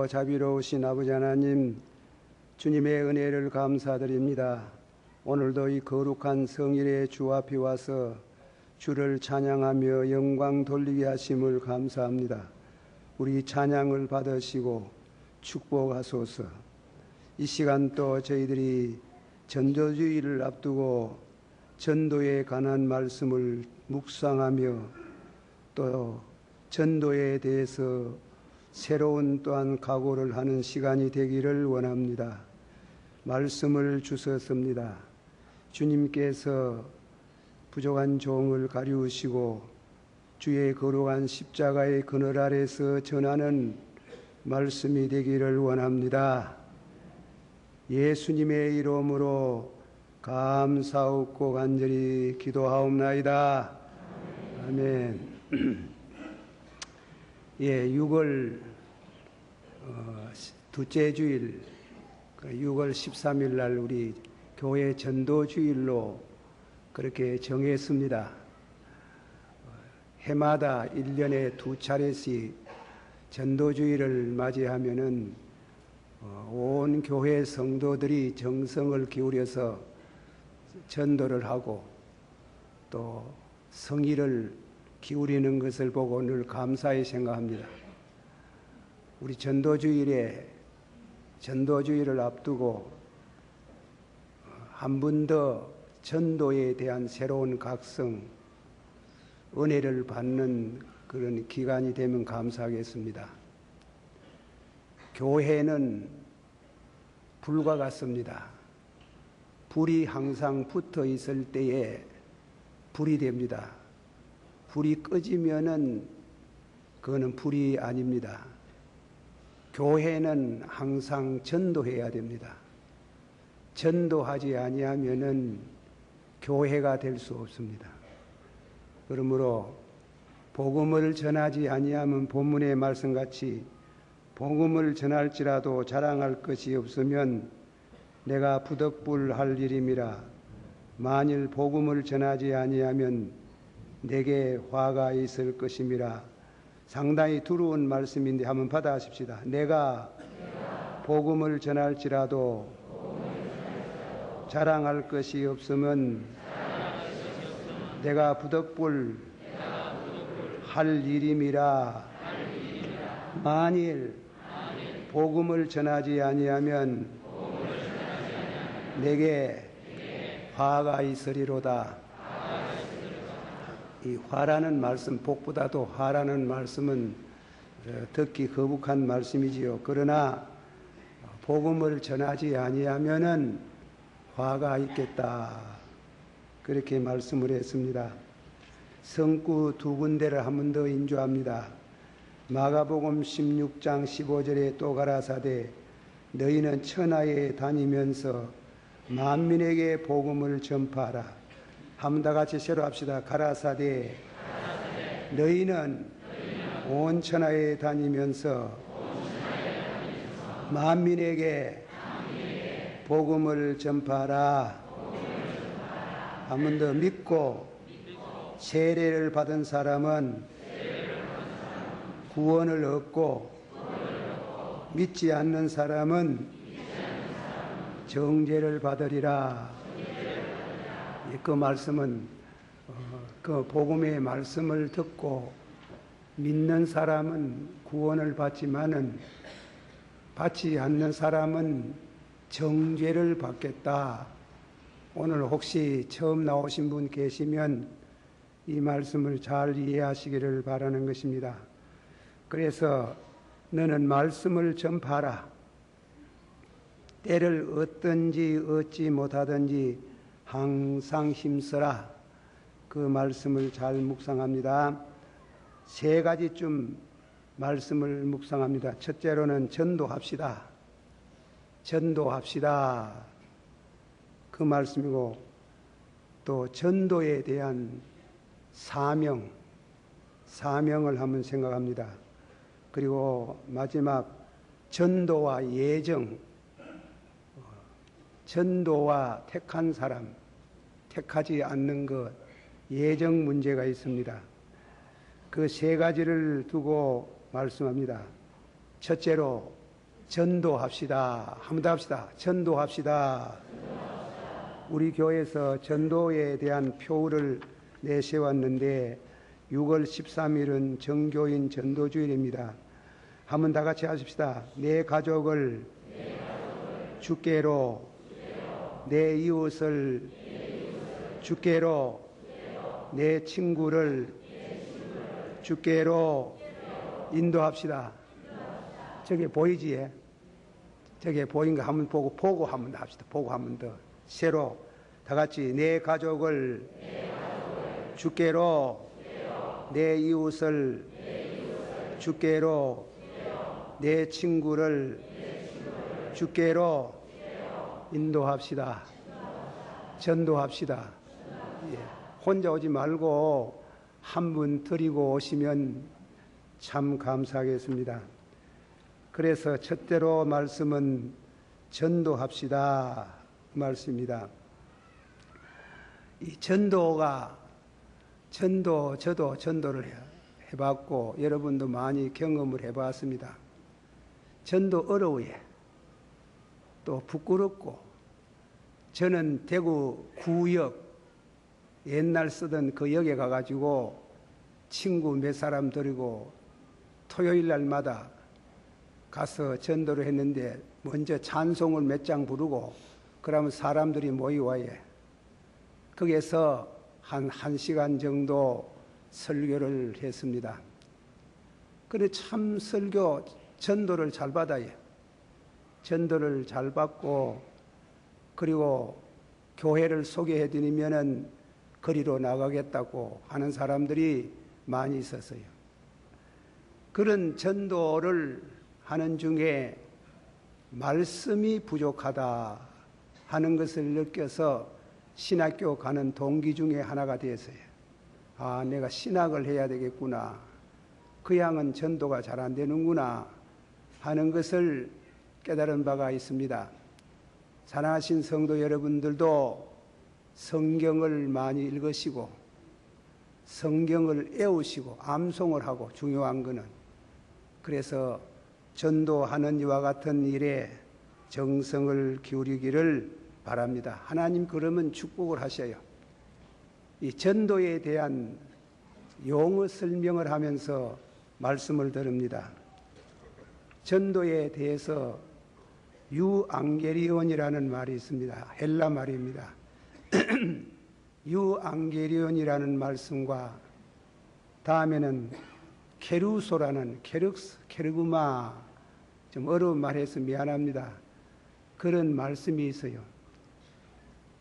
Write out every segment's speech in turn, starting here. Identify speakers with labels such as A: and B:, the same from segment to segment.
A: 자비로우신 아버지 하나님, 주님의 은혜를 감사드립니다. 오늘도 이 거룩한 성일의 주 앞에 와서 주를 찬양하며 영광 돌리게 하심을 감사합니다. 우리 찬양을 받으시고 축복하소서. 이 시간 또 저희들이 전도주의를 앞두고 전도에 관한 말씀을 묵상하며 또 전도에 대해서 새로운 또한 각오를 하는 시간이 되기를 원합니다. 말씀을 주셨습니다. 주님께서 부족한 종을 가리우시고 주의 거룩한 십자가의 그늘 아래서 전하는 말씀이 되기를 원합니다. 예수님의 이름으로 감사하고 간절히 기도하옵나이다. 아멘. 예, 6월 둘째 주일, 6월 13일 날 우리 교회 전도주일로 그렇게 정했습니다. 해마다 1년에 2차례씩 전도주일을 맞이하면은 온 교회 성도들이 정성을 기울여서 전도를 하고 또 성의를 기울이는 것을 보고 늘 감사히 생각합니다. 우리 전도주일을 앞두고 한 번 더 전도에 대한 새로운 각성, 은혜를 받는 그런 기간이 되면 감사하겠습니다. 교회는 불과 같습니다. 불이 항상 붙어 있을 때에 불이 됩니다. 불이 꺼지면은 그거는 불이 아닙니다. 교회는 항상 전도해야 됩니다. 전도하지 아니하면은 교회가 될 수 없습니다. 그러므로 복음을 전하지 아니하면 본문의 말씀같이 복음을 전할지라도 자랑할 것이 없으면 내가 부득불할 일임이라. 만일 복음을 전하지 아니하면 내게 화가 있을 것임이라. 상당히 두려운 말씀인데 한번 받아하십시다. 내가 복음을 전할지라도 자랑할 것이 없으면 내가 부득불 할 일임이라. 만일 복음을 전하지 아니하면 내게 화가 있으리로다. 이 화라는 말씀, 복보다도 화라는 말씀은 듣기 거북한 말씀이지요. 그러나 복음을 전하지 아니하면은 화가 있겠다. 그렇게 말씀을 했습니다. 성구 두 군데를 한 번 더 인조합니다. 마가복음 16장 15절에 또 가라사대 너희는 천하에 다니면서 만민에게 복음을 전파하라. 한번 다 같이 새로 합시다. 가라사대 너희는 온 천하에 다니면서 만민에게 복음을 전파하라. 한 번 더 믿고 세례를 받은 사람은 구원을 얻고 믿지 않는 사람은 정죄를 받으리라. 그 말씀은 그 복음의 말씀을 듣고 믿는 사람은 구원을 받지만은 받지 않는 사람은 정죄를 받겠다. 오늘 혹시 처음 나오신 분 계시면 이 말씀을 잘 이해하시기를 바라는 것입니다. 그래서 너는 말씀을 전파하라. 때를 얻든지 얻지 못하든지 항상 힘써라. 그 말씀을 잘 묵상합니다. 세 가지쯤 말씀을 묵상합니다. 첫째로는 전도합시다. 전도합시다. 그 말씀이고 또 전도에 대한 사명을 한번 생각합니다. 그리고 마지막 전도와 예정, 전도와 택한 사람, 택하지 않는 것, 예정 문제가 있습니다. 그 세 가지를 두고 말씀합니다. 첫째로 전도합시다. 한 번 더 합시다. 전도합시다. 우리 교회에서 전도에 대한 표를 내세웠는데 6월 13일은 정교인 전도주일입니다. 한번 다 같이 하십시다. 내 가족을 주께로, 내 이웃을 주께로, 내 친구를 주께로 인도합시다. 저게 보이지? 저게 보인 거 한번 보고 한번 더 합시다. 보고 한번 더. 새로 다 같이 내 가족을 주께로, 내 이웃을 주께로, 내 친구를 주께로 인도합시다. 전도합시다. 예. 혼자 오지 말고 한 분 드리고 오시면 참 감사하겠습니다. 그래서 첫째로 말씀은 전도합시다 말씀입니다. 이 전도가 저도 전도를 해봤고 여러분도 많이 경험을 해봤습니다. 전도 어려워요. 또 부끄럽고 저는 대구 구역 옛날 쓰던 그 역에 가가지고 친구 몇 사람 데리고 토요일 날마다 가서 전도를 했는데 먼저 찬송을 몇 장 부르고 그러면 사람들이 모여와요. 거기에서 한 1시간 정도 설교를 했습니다. 그래 참 설교 전도를 잘 받아요. 전도를 잘 받고 그리고 교회를 소개해 드리면은 거리로 나가겠다고 하는 사람들이 많이 있었어요. 그런 전도를 하는 중에 말씀이 부족하다 하는 것을 느껴서 신학교 가는 동기 중에 하나가 되었어요. 아, 내가 신학을 해야 되겠구나. 그 양은 전도가 잘 안 되는구나 하는 것을 깨달은 바가 있습니다. 사랑하신 성도 여러분들도 성경을 많이 읽으시고 성경을 외우시고 암송을 하고 중요한 것은 그래서 전도하는 이와 같은 일에 정성을 기울이기를 바랍니다. 하나님 그러면 축복을 하셔요. 이 전도에 대한 용어 설명을 하면서 말씀을 드립니다. 전도에 대해서 유앙게리온이라는 말이 있습니다. 헬라 말입니다. 유앙게리온이라는 말씀과 다음에는 케루소라는 케르구마 좀 어려운 말해서 미안합니다. 그런 말씀이 있어요.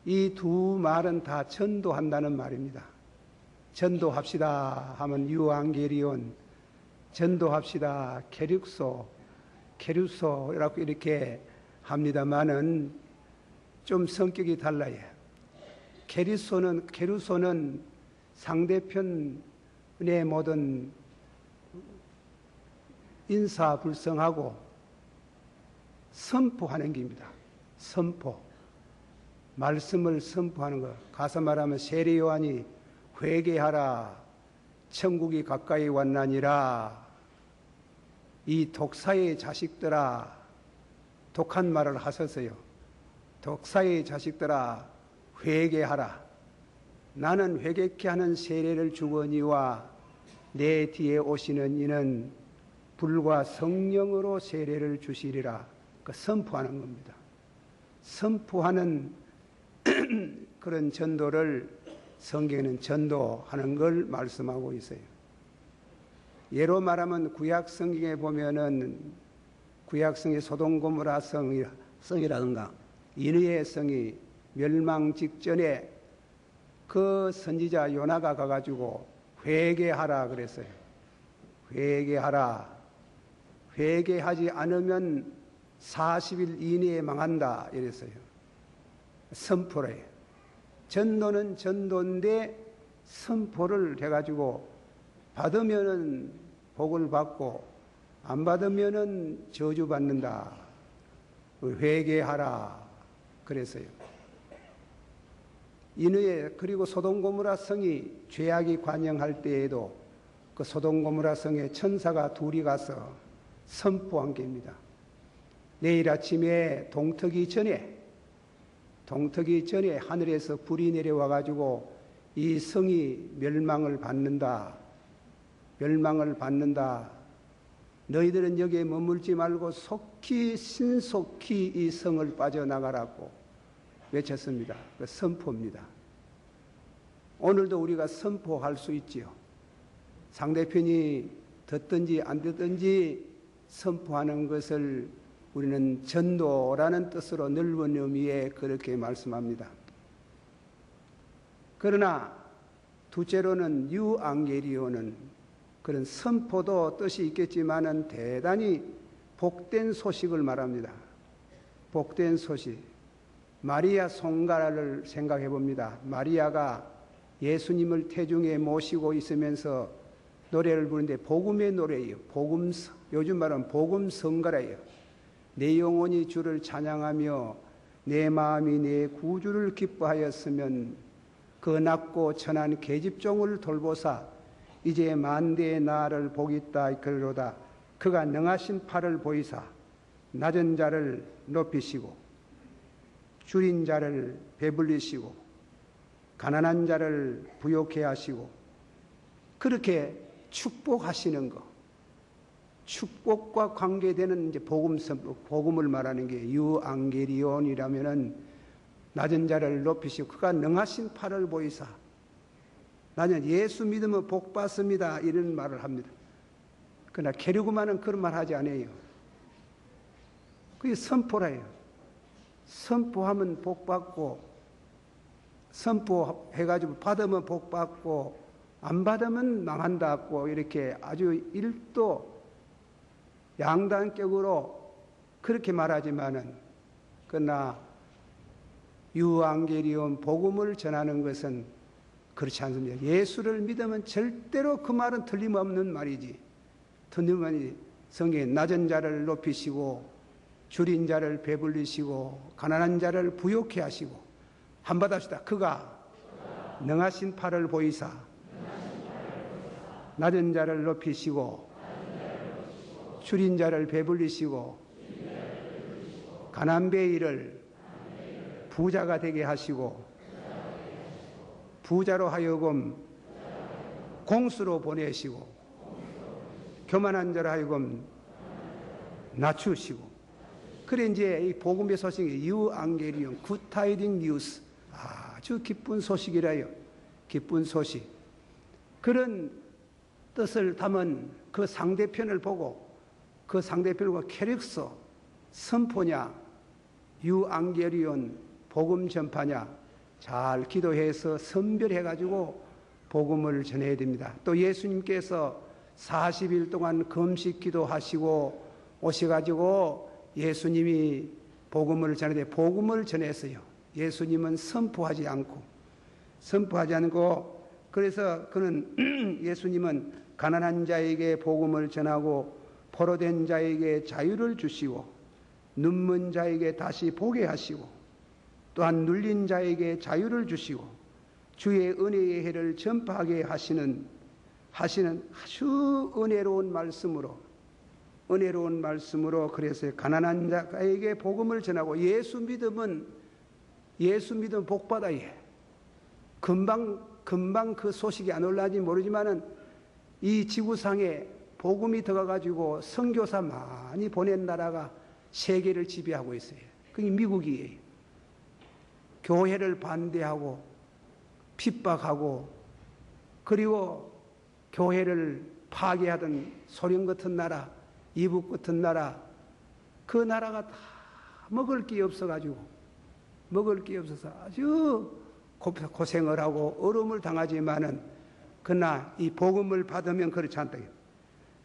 A: 이 두 말은 다 전도한다는 말입니다. 전도합시다 하면 유앙게리온, 전도합시다 케루소라고 이렇게 합니다만은 좀 성격이 달라요. 케루소는 상대편의 모든 인사불성하고 선포하는 겁니다. 선포. 말씀을 선포하는 것. 가서 말하면 세례 요한이 회개하라. 천국이 가까이 왔나니라. 이 독사의 자식들아. 독한 말을 하셨어요. 독사의 자식들아. 회개하라. 나는 회개케 하는 세례를 주거니와 내 뒤에 오시는 이는 불과 성령으로 세례를 주시리라. 그 선포하는 겁니다. 선포하는 그런 전도를 성경에는 전도하는 걸 말씀하고 있어요. 예로 말하면 구약 성경에 보면은 구약성의 소돔고모라 성이라든가 이느의 성이 멸망 직전에 그 선지자 요나가 가가지고 회개하라 그랬어요. 회개하라. 회개하지 않으면 40일 이내에 망한다 이랬어요. 선포래. 전도는 전도인데 선포를 해가지고 받으면은 복을 받고 안 받으면은 저주받는다. 회개하라 그랬어요. 이누에 그리고 소돔고모라 성이 죄악이 관영할 때에도 그 소돔고모라 성에 천사가 둘이 가서 선포한 겁니다. 내일 아침에 동트기 전에 하늘에서 불이 내려와 가지고 이 성이 멸망을 받는다. 너희들은 여기에 머물지 말고 신속히 이 성을 빠져나가라고 외쳤습니다. 그 선포입니다. 오늘도 우리가 선포할 수 있지요. 상대편이 듣든지 안 듣든지 선포하는 것을 우리는 전도라는 뜻으로 넓은 의미에 그렇게 말씀합니다. 그러나 둘째로는 유앙게리온은 그런 선포도 뜻이 있겠지만은 대단히 복된 소식을 말합니다. 복된 소식. 마리아 송가라를 생각해 봅니다. 마리아가 예수님을 태중에 모시고 있으면서 노래를 부르는데 복음의 노래예요. 요즘 말하면 복음 성가라예요. 내 영혼이 주를 찬양하며 내 마음이 내 구주를 기뻐하였으면 그 낮고 천한 계집종을 돌보사 이제 만대의 나를 복있다 그러로다. 그가 능하신 팔을 보이사 낮은 자를 높이시고 줄인 자를 배불리시고 가난한 자를 부욕해 하시고 그렇게 축복하시는 것, 축복과 관계되는 이제 복음을 말하는 게 유앙게리온이라면은 낮은 자를 높이시고 그가 능하신 팔을 보이사 나는 예수 믿으면 복 받습니다 이런 말을 합니다. 그러나 게르고만은 그런 말 하지 않아요. 그게 선포라요. 선포하면 복 받고 선포해가지고 받으면 복 받고 안 받으면 망한다고 이렇게 아주 일도 양단격으로 그렇게 말하지만은 그러나 유앙게리온 복음을 전하는 것은 그렇지 않습니다. 예수를 믿으면 절대로 그 말은 틀림없는 말이지. 틀림없는 성경에 낮은 자를 높이시고 줄인 자를 배불리시고 가난한 자를 부욕해 하시고 한번 합시다. 그가 능하신 팔을 보이사 낮은 자를 높이시고 줄인 자를 배불리시고 가난배이를 부자가 되게 하시고 부자로 하여금 공수로 보내시고 교만한 자로 하여금 낮추시고 그래 이제 이 복음의 소식이 유앙게리온 굿타이딩 뉴스 아주 기쁜 소식이라요. 기쁜 소식. 그런 뜻을 담은 그 상대편을 보고 그 상대편과 캐릭서 선포냐 유앙게리온 복음 전파냐 잘 기도해서 선별해가지고 복음을 전해야 됩니다. 또 예수님께서 40일 동안 금식 기도하시고 오셔가지고 예수님이 복음을 전하되 복음을 전했어요. 예수님은 선포하지 않고 그래서 그는 예수님은 가난한 자에게 복음을 전하고 포로된 자에게 자유를 주시고 눈먼 자에게 다시 보게 하시고 또한 눌린 자에게 자유를 주시고 주의 은혜의 해를 전파하게 하시는 아주 은혜로운 말씀으로 그래서 가난한 자에게 복음을 전하고 예수 믿으면 복 받아야 해. 금방 그 소식이 안 올라지 모르지만은 이 지구상에 복음이 들어가가지고 선교사 많이 보낸 나라가 세계를 지배하고 있어요. 그게 미국이에요. 교회를 반대하고 핍박하고 그리고 교회를 파괴하던 소련 같은 나라, 이북 같은 나라 그 나라가 다 먹을 게 없어서 아주 고생을 하고 어려움을 당하지만은 그러나 이 복음을 받으면 그렇지 않다.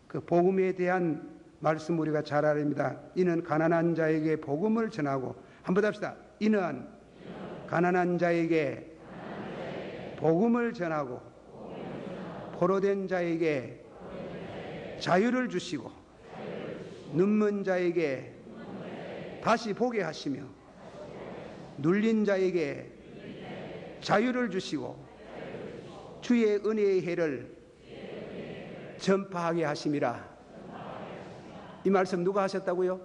A: 그 복음에 대한 말씀 우리가 잘 알아야 이는 가난한 자에게 복음을 전하고 한번 합시다. 이는 가난한 자에게 복음을 전하고 포로된 자에게 자유를 주시고 눈먼 자에게 다시 보게 하시며 눌린 자에게 자유를 주시고 주의 은혜의 해를 전파하게 하심이라. 이 말씀 누가 하셨다고요?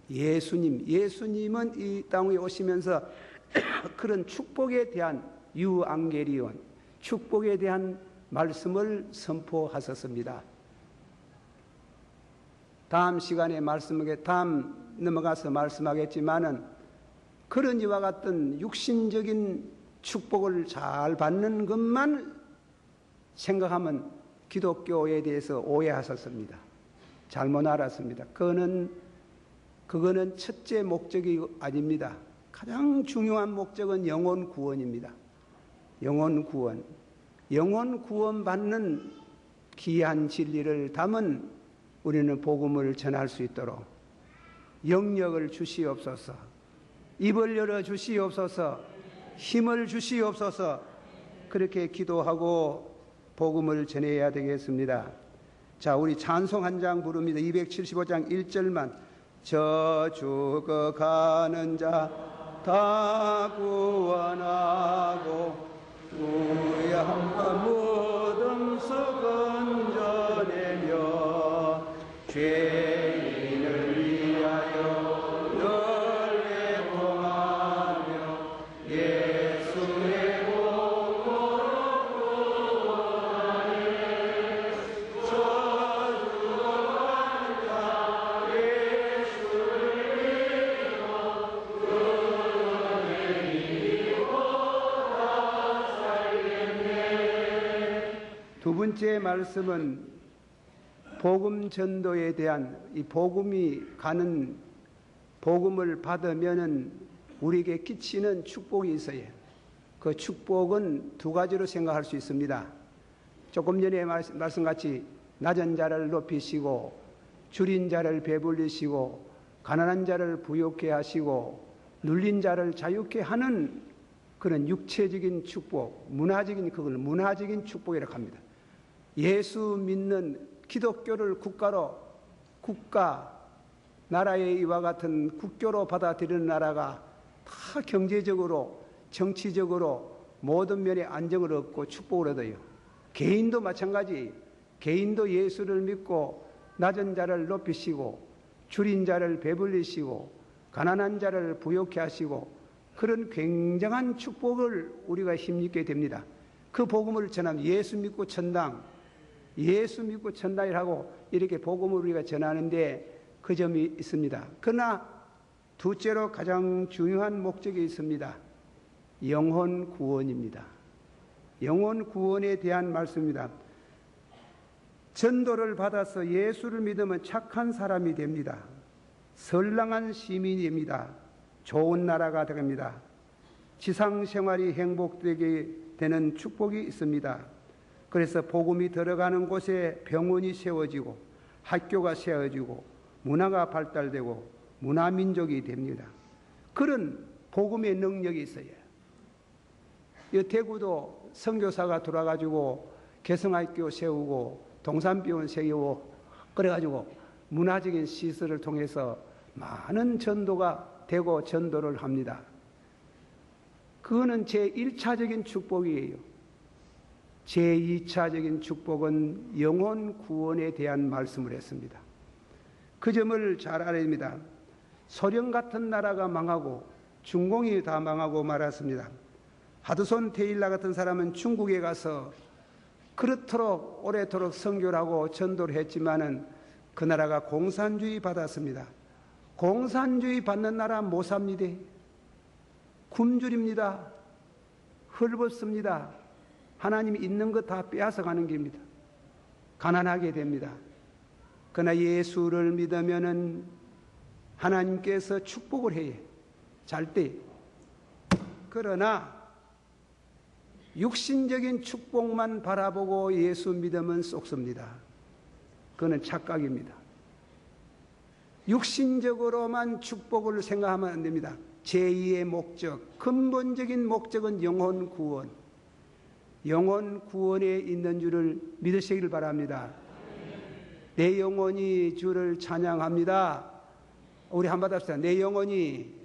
A: 예수님은 이 땅에 오시면서 그런 축복에 대한 유앙겔리온, 축복에 대한 말씀을 선포하셨습니다. 다음 시간에 다음 넘어가서 말씀하겠지만은 그런 이와 같은 육신적인 축복을 잘 받는 것만 생각하면 기독교에 대해서 오해하셨습니다. 잘못 알았습니다. 그거는 첫째 목적이 아닙니다. 가장 중요한 목적은 영혼 구원입니다. 영혼 구원 받는 귀한 진리를 담은 우리는 복음을 전할 수 있도록 영력을 주시옵소서, 입을 열어 주시옵소서, 힘을 주시옵소서, 그렇게 기도하고 복음을 전해야 되겠습니다. 자, 우리 찬송 한 장 부릅니다. 275장 1절만. 저 죽어가는 자 다 구원하고 구약과 무덤서 건져내며 죄인을 위하여 늘 애통하며 예수의 공로로 구원하네. 저 죽어가는 자 예수를 믿어 그의 이기고 다 살겠네. 두 번째 말씀은 복음 전도에 대한 이 복음이 가는 복음을 받으면은 우리에게 끼치는 축복이 있어요. 그 축복은 두 가지로 생각할 수 있습니다. 조금 전에 말씀같이 낮은 자를 높이시고 줄인 자를 배불리시고 가난한 자를 부욕케 하시고 눌린 자를 자유케 하는 그런 육체적인 축복, 그걸 문화적인 축복이라고 합니다. 예수 믿는 기독교를 나라의 이와 같은 국교로 받아들이는 나라가 다 경제적으로, 정치적으로 모든 면에 안정을 얻고 축복을 얻어요. 개인도 마찬가지. 개인도 예수를 믿고 낮은 자를 높이시고 줄인 자를 배불리시고 가난한 자를 부욕케 하시고 그런 굉장한 축복을 우리가 힘입게 됩니다. 그 복음을 전하면 예수 믿고 천당이라고 이렇게 복음을 우리가 전하는데 그 점이 있습니다. 그러나 둘째로 가장 중요한 목적이 있습니다. 영혼 구원입니다. 영혼 구원에 대한 말씀입니다. 전도를 받아서 예수를 믿으면 착한 사람이 됩니다. 선량한 시민이 됩니다. 좋은 나라가 됩니다. 지상 생활이 행복되게 되는 축복이 있습니다. 그래서 복음이 들어가는 곳에 병원이 세워지고 학교가 세워지고 문화가 발달되고 문화민족이 됩니다. 그런 복음의 능력이 있어요. 이 대구도 선교사가 돌아가지고 개성학교 세우고 동산병원 세우고 그래가지고 문화적인 시설을 통해서 많은 전도가 되고 전도를 합니다. 그거는 제1차적인 축복이에요. 제2차적인 축복은 영혼 구원에 대한 말씀을 했습니다. 그 점을 잘 알아야 됩니다. 소련 같은 나라가 망하고 중공이 다 망하고 말았습니다. 하드손 테일러 같은 사람은 중국에 가서 그렇도록 오래도록 선교를 하고 전도를 했지만은 그 나라가 공산주의 받았습니다. 공산주의 받는 나라 못 삽니다. 굶주립니다. 헐벗습니다. 하나님이 있는 것 다 빼앗아가는 겁니다. 가난하게 됩니다. 그러나 예수를 믿으면은 하나님께서 축복을 해요. 잘 때. 그러나 육신적인 축복만 바라보고 예수 믿으면 쏙습니다. 그거는 착각입니다. 육신적으로만 축복을 생각하면 안 됩니다. 제2의 목적, 근본적인 목적은 영혼 구원. 영혼 구원에 있는 줄을 믿으시길 바랍니다. 내 영혼이 주를 찬양합니다. 우리 한번 합시다. 내 영혼이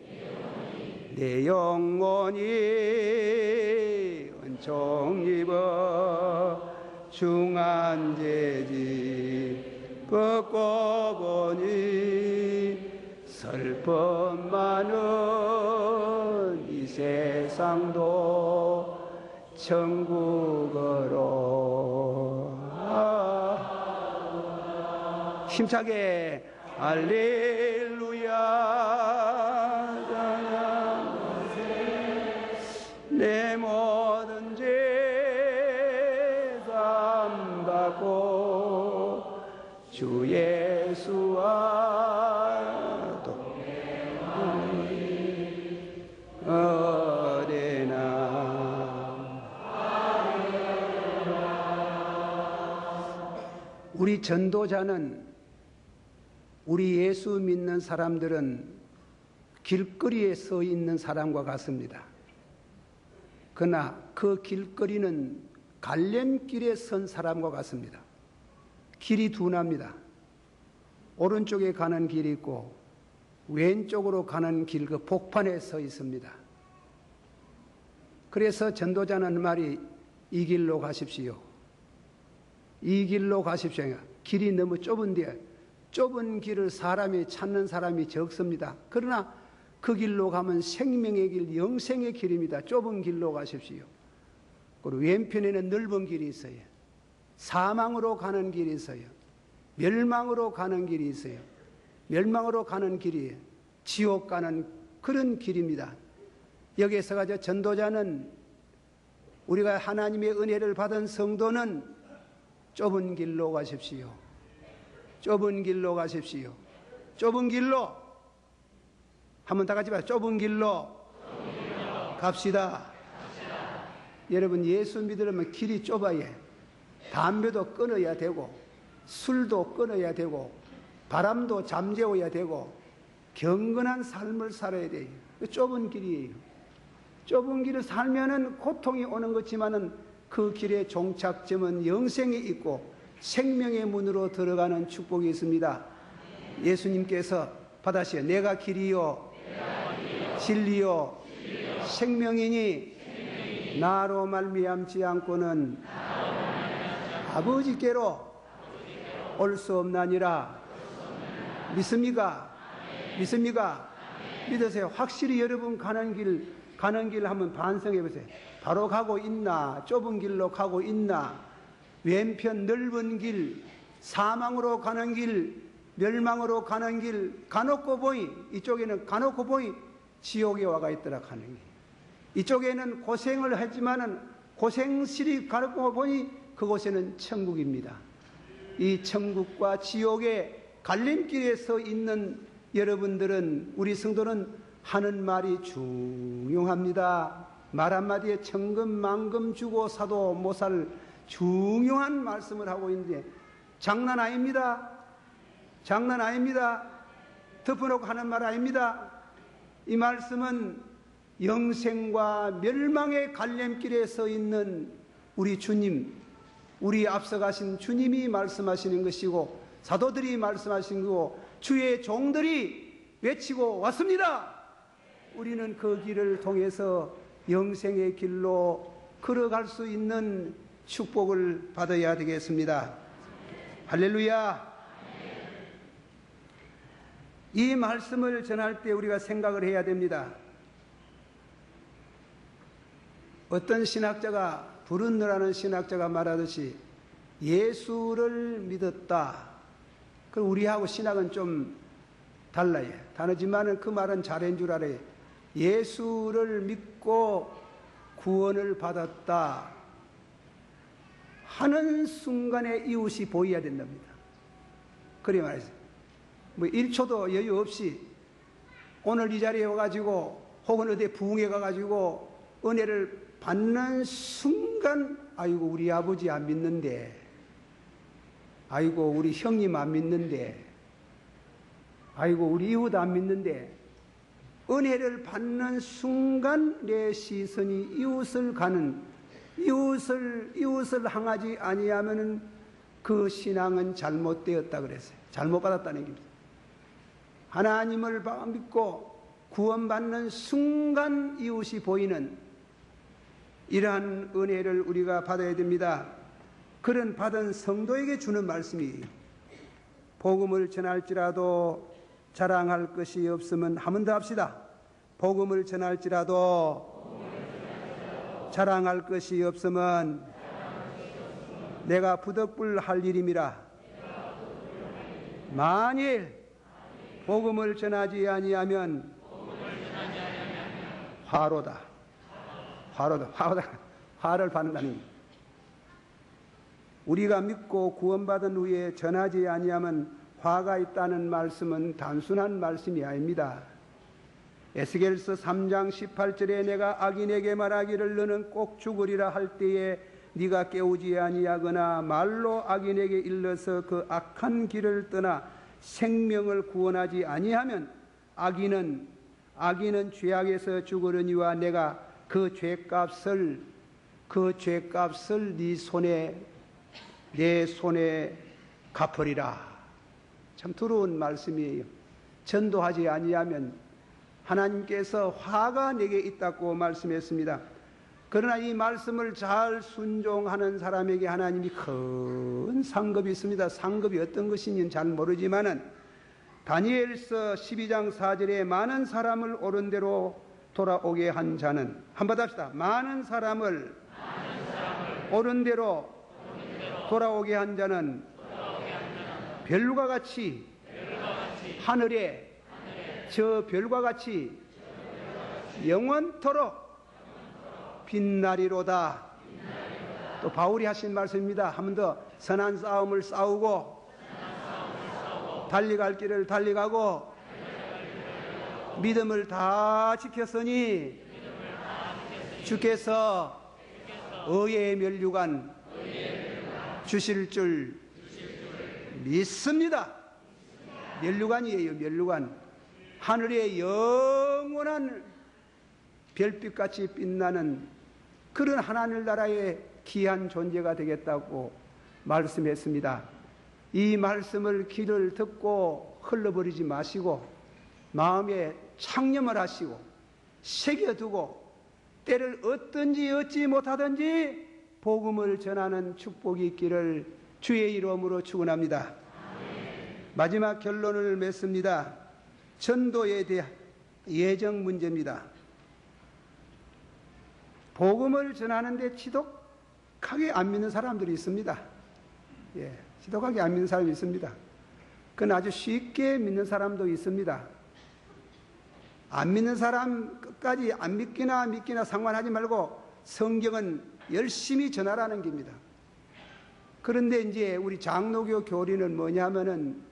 A: 은총 입어 중한 죄지 벗고 보니 슬픔 많은 이 세상도 천국으로 힘차게 할렐루야 내 모든 죄 산 받고 주 예수와 동행하리 어디나. 우리 전도자는 우리 예수 믿는 사람들은 길거리에 서 있는 사람과 같습니다. 그러나 그 길거리는 갈림길에 선 사람과 같습니다. 길이 둔합니다. 오른쪽에 가는 길이 있고 왼쪽으로 가는 길 그 복판에 서 있습니다. 그래서 전도자는 말이 이 길로 가십시오. 이 길로 가십시오. 길이 너무 좁은데 좁은 길을 사람이 찾는 사람이 적습니다. 그러나 그 길로 가면 생명의 길, 영생의 길입니다. 좁은 길로 가십시오. 그리고 왼편에는 넓은 길이 있어요. 사망으로 가는 길이 있어요. 멸망으로 가는 길이 있어요. 멸망으로 가는 길이 지옥 가는 그런 길입니다. 여기에서 가지고 전도자는 우리가 하나님의 은혜를 받은 성도는 좁은 길로 가십시오. 좁은 길로 가십시오. 좁은 길로 한번 다 같이 봐. 좁은 길로 갑시다. 여러분 예수 믿으려면 길이 좁아야 담배도 끊어야 되고 술도 끊어야 되고 바람도 잠재워야 되고 경건한 삶을 살아야 돼요. 좁은 길이에요. 좁은 길을 살면은 고통이 오는 것지만은 그 길의 종착점은 영생이 있고 생명의 문으로 들어가는 축복이 있습니다. 예수님께서 받으시오. 내가 길이요 진리요 생명이니 나로 말미암지 않고는 아버지께로 올 수 없나니라. 믿습니까? 믿습니까? 믿으세요. 확실히 여러분 가는 길 한번 반성해 보세요. 바로 가고 있나? 좁은 길로 가고 있나? 왼편 넓은 길, 사망으로 가는 길, 멸망으로 가는 길, 간혹고 보니 이쪽에는 간혹고 보니 지옥에 와가 있더라 하는 길. 이쪽에는 고생을 했지만은 고생실이 간혹고 보니 그곳에는 천국입니다. 이 천국과 지옥의 갈림길에 서 있는 여러분들은, 우리 성도는 하는 말이 중요합니다. 말 한마디에 천금만금 주고 사도 못 살 중요한 말씀을 하고 있는데 장난 아닙니다. 장난 아닙니다. 덮어놓고 하는 말 아닙니다. 이 말씀은 영생과 멸망의 갈림길에 서 있는 우리 주님, 우리 앞서가신 주님이 말씀하시는 것이고 사도들이 말씀하신 거고 주의 종들이 외치고 왔습니다. 우리는 그 길을 통해서 영생의 길로 걸어갈 수 있는 축복을 받아야 되겠습니다. 할렐루야. 이 말씀을 전할 때 우리가 생각을 해야 됩니다. 어떤 신학자가, 브룬너라는 신학자가 말하듯이 예수를 믿었다. 그럼 우리하고 신학은 좀 달라요. 다르지만 그 말은 잘한 줄 알아요. 예수를 믿고 구원을 받았다 하는 순간에 이웃이 보여야 된답니다. 그래 말이죠. 뭐 1초도 여유 없이 오늘 이 자리에 와가지고 혹은 어디 부흥회 가가지고 은혜를 받는 순간, 아이고 우리 아버지 안 믿는데, 아이고 우리 형님 안 믿는데, 아이고 우리 이웃 안 믿는데, 은혜를 받는 순간 내 시선이 이웃을 가는, 이웃을 향하지 아니하면은 그 신앙은 잘못되었다 그랬어요. 잘못 받았다는 얘기입니다. 하나님을 믿고 구원받는 순간 이웃이 보이는 이러한 은혜를 우리가 받아야 됩니다. 그런 받은 성도에게 주는 말씀이 복음을 전할지라도 자랑할 것이 없으면 한 번 더 합시다. 복음을 전할지라도 자랑할 것이 없으면 내가 부득불 할 일임이라. 만일 복음을 전하지 아니하면 화로다. 화를 받는다는 겁니다. 우리가 믿고 구원받은 후에 전하지 아니하면 화가 있다는 말씀은 단순한 말씀이 아닙니다. 에스겔서 3장 18절에 내가 악인에게 말하기를 너는 꼭 죽으리라 할 때에 네가 깨우지 아니하거나 말로 악인에게 일러서 그 악한 길을 떠나 생명을 구원하지 아니하면 악인은 죄악에서 죽으려니와 내가 그 죄값을 내 손에 갚으리라. 참 두려운 말씀이에요. 전도하지 아니하면 하나님께서 화가 내게 있다고 말씀했습니다. 그러나 이 말씀을 잘 순종하는 사람에게 하나님이 큰 상급이 있습니다. 상급이 어떤 것인지는 잘 모르지만은 다니엘서 12장 4절에 많은 사람을 옳은 대로 돌아오게 한 자는, 한번 합시다. 많은 사람을 옳은 대로 돌아오게 한 자는 별과 같이 하늘에 저 별과 같이 영원토록 빛나리로다. 또 바울이 하신 말씀입니다. 한 번 더. 선한 싸움을 싸우고 달리갈 길을 달리가고 믿음을 다 지켰으니 주께서 의의 면류관 주실 줄 믿습니다. 면류관이에요. 면류관. 하늘의 영원한 별빛같이 빛나는 그런 하나님 나라의 귀한 존재가 되겠다고 말씀했습니다. 이 말씀을 귀를 듣고 흘러버리지 마시고 마음에 창념을 하시고 새겨두고 때를 얻든지 얻지 못하든지 복음을 전하는 축복이 있기를 주의 이름으로 축원합니다. 마지막 결론을 맺습니다. 전도에 대한 예정 문제입니다. 복음을 전하는데 지독하게 안 믿는 사람들이 있습니다. 지독하게 안 믿는 사람이 있습니다. 그건 아주 쉽게 믿는 사람도 있습니다. 안 믿는 사람 끝까지 안 믿기나 상관하지 말고 성경은 열심히 전하라는 겁니다. 그런데 이제 우리 장로교 교리는 뭐냐면은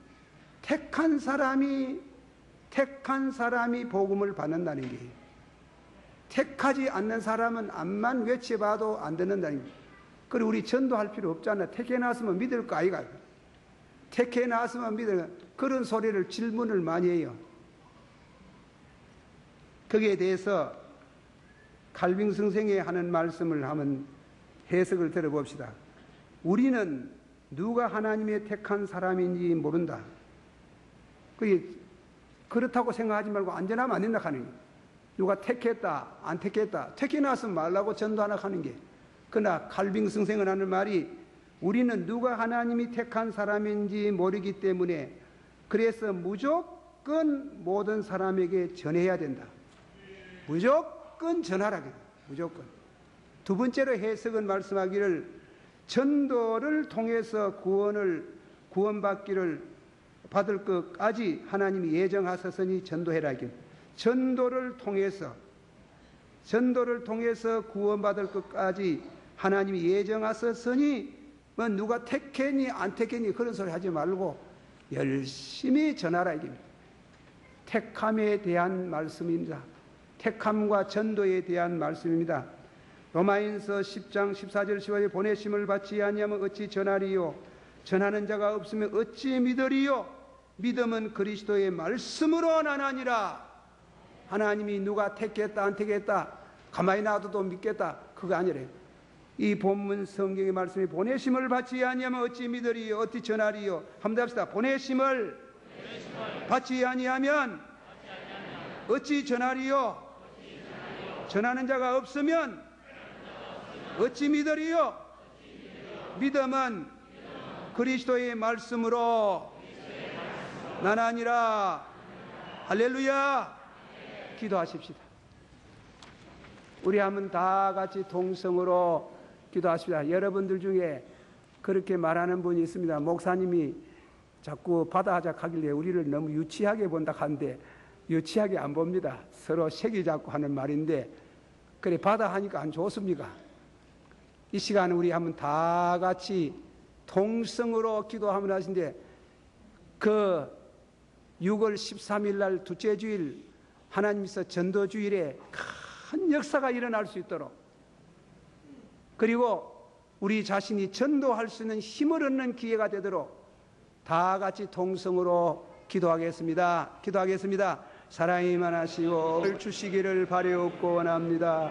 A: 택한 사람이 복음을 받는다는 거예요. 택하지 않는 사람은 암만 외쳐봐도 안 듣는다는 거예요. 그리고 우리 전도할 필요 없잖아요. 택해 놨으면 믿을 거 아이가. 택해 놨으면 믿을 그런 소리를 질문을 많이 해요. 거기에 대해서 칼빈 선생이 하는 말씀을 한번 해석을 들어봅시다. 우리는 누가 하나님의 택한 사람인지 모른다. 그렇다고 생각하지 말고 안전하면 안 된다 하는 거예요. 누가 택했다 안 택했다 택해 놨으면 말라고 전도하나 하는 게. 그러나 칼빈 선생은 하는 말이 우리는 누가 하나님이 택한 사람인지 모르기 때문에 그래서 무조건 모든 사람에게 전해야 된다. 무조건 전하라. 무조건. 두 번째로 해석은 말씀하기를 전도를 통해서 구원받기를 받을 것까지 하나님이 예정하셨으니 전도해라. 전도를 통해서 구원받을 것까지 하나님이 예정하셨으니 뭐 누가 택했니 안 택했니 그런 소리 하지 말고 열심히 전하라. 택함에 대한 말씀입니다. 택함과 전도에 대한 말씀입니다. 로마인서 10장 14절 15절 보내심을 받지 아니하면 어찌 전하리요 전하는 자가 없으면 어찌 믿으리요 믿음은 그리스도의 말씀으로 나나니라. 하나님이 누가 택했다 안 택했다 가만히 놔둬도 믿겠다 그거 아니래. 이 본문 성경의 말씀이 보내심을 받지 아니하면 어찌 믿으리요 어찌 전하리요. 한번 합시다. 보내심을 받지 아니하면 어찌 전하리요 전하는 자가 없으면 어찌 믿으리요 믿음은 그리스도의 말씀으로 나나니라. 할렐루야. 기도하십시다. 우리 한번 다 같이 동성으로 기도하십시다. 여러분들 중에 그렇게 말하는 분이 있습니다. 목사님이 자꾸 받아하자 하길래 우리를 너무 유치하게 본다 하는데 유치하게 안 봅니다. 서로 색이 잡고 하는 말인데 그래 받아하니까 안 좋습니까? 이 시간 우리 한번 다 같이 동성으로 기도하면 하신데 그 6월 13일 날 둘째 주일 하나님께서 전도주일에 큰 역사가 일어날 수 있도록 그리고 우리 자신이 전도할 수 있는 힘을 얻는 기회가 되도록 다 같이 동성으로 기도하겠습니다. 사랑이 많으시고 주시기를 바라옵고 원합니다.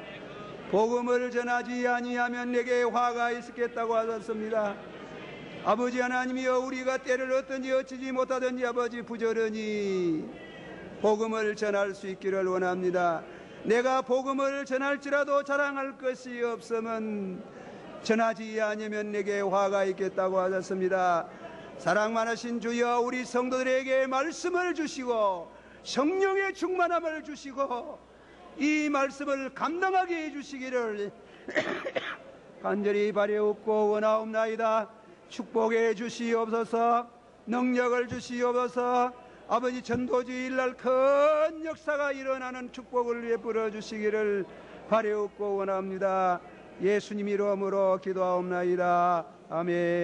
A: 복음을 전하지 아니하면 내게 화가 있겠다고 하셨습니다. 아버지 하나님이여 우리가 때를 어떤지 어찌지 못하든지 아버지 부지런히 복음을 전할 수 있기를 원합니다. 내가 복음을 전할지라도 자랑할 것이 없으면 전하지 아니면 내게 화가 있겠다고 하셨습니다. 사랑 많으신 주여 우리 성도들에게 말씀을 주시고 성령의 충만함을 주시고 이 말씀을 감당하게 해주시기를 간절히 바라옵고 원하옵나이다. 축복해 주시옵소서. 능력을 주시옵소서. 아버지 전도주일 날 큰 역사가 일어나는 축복을 베풀어 주시기를 바라옵고 원합니다. 예수님 이름으로 기도하옵나이다. 아멘.